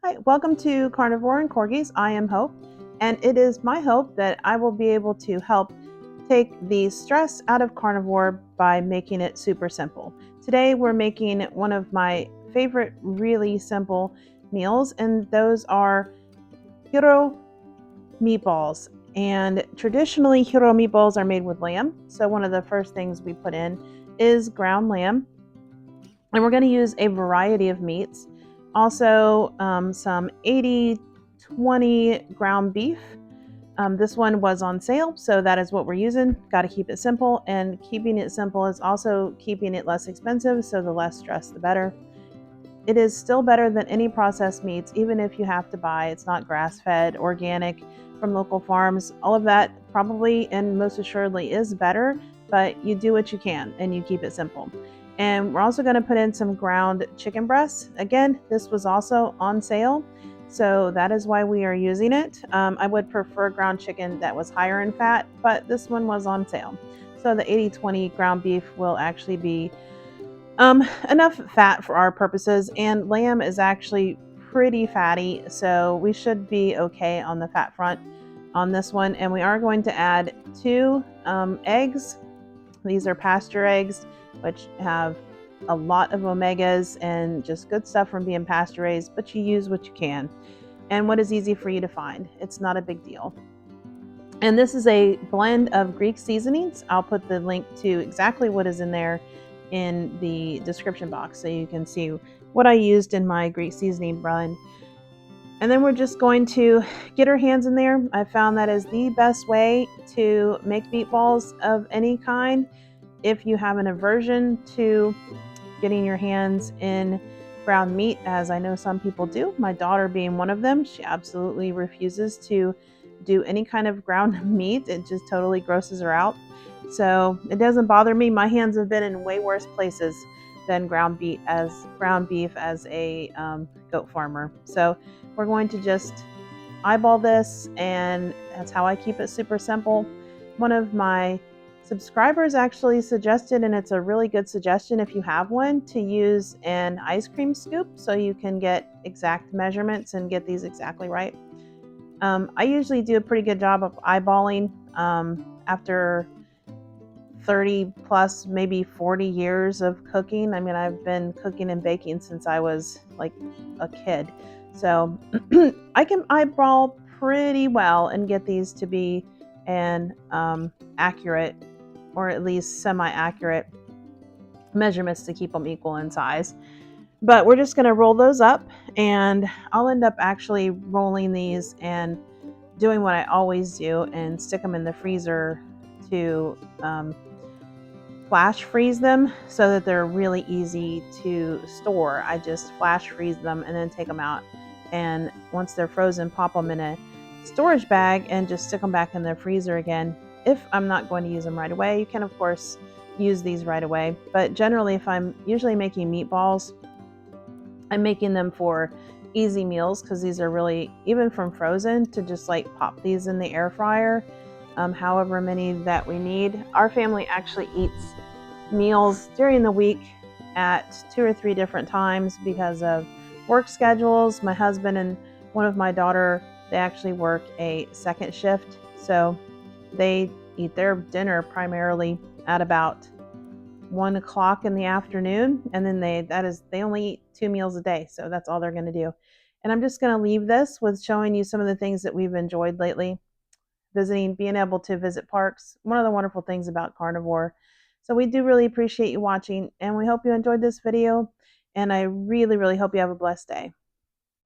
Hi, welcome to Carnivore and Corgis. I am Hope, and it is my hope that I will be able to help take the stress out of carnivore by making it super simple. Today, we're making one of my favorite, really simple meals, and those are Gyro meatballs. And traditionally, Gyro meatballs are made with lamb. So, one of the first things we put in is ground lamb, and we're going to use a variety of meats. Also, some 80/20 ground beef. This one was on sale, so that is what we're using. Got to keep it simple, and keeping it simple is also keeping it less expensive, so the less stress, the better. It is still better than any processed meats, even if you have to buy. It's not grass-fed, organic, from local farms. All of that probably and most assuredly is better, but you do what you can and you keep it simple. And we're also going to put in some ground chicken breasts. Again, this was also on sale, so that is why we are using it. I would prefer ground chicken that was higher in fat, but this one was on sale. So the 80/20 ground beef will actually be enough fat for our purposes, and lamb is actually pretty fatty, so we should be okay on the fat front on this one. And we are going to add two eggs. These are pasture eggs, which have a lot of omegas and just good stuff from being pasture raised, but you use what you can and what is easy for you to find. It's not a big deal. And this is a blend of Greek seasonings. I'll put the link to exactly what is in there in the description box so you can see what I used in my Greek seasoning blend. And then we're just going to get our hands in there. I found that is the best way to make meatballs of any kind. If you have an aversion to getting your hands in ground meat, as I know some people do, my daughter being one of them, she absolutely refuses to do any kind of ground meat. It just totally grosses her out. So it doesn't bother me. My hands have been in way worse places than ground beef as a goat farmer. So we're going to just eyeball this, and that's how I keep it super simple. One of my subscribers actually suggested, and it's a really good suggestion if you have one, to use an ice cream scoop so you can get exact measurements and get these exactly right. I usually do a pretty good job of eyeballing after 30 plus, maybe 40 years of cooking. I mean, I've been cooking and baking since I was like a kid. So I can eyeball pretty well and get these to be an accurate, or at least semi-accurate measurements to keep them equal in size. But we're just going to roll those up, and I'll end up actually rolling these and doing what I always do and stick them in the freezer to flash freeze them so that they're really easy to store. I just flash freeze them and then take them out, and once they're frozen, pop them in a storage bag and just stick them back in the freezer again. If I'm not going to use them right away, you can of course use these right away, but generally if I'm usually making meatballs, I'm making them for easy meals because these are really, even from frozen, to just like pop these in the air fryer, however many that we need. Our family actually eats meals during the week at 2 or 3 different times because of work schedules. My husband and one of my daughter, they actually work a second shift, so they eat their dinner primarily at about 1 o'clock in the afternoon, and then they only eat 2 meals a day, so that's all they're going to do. And I'm just going to leave this with showing you some of the things that we've enjoyed lately. Being able to visit parks, one of the wonderful things about carnivore. So we do really appreciate you watching, and we hope you enjoyed this video, and I really, really hope you have a blessed day.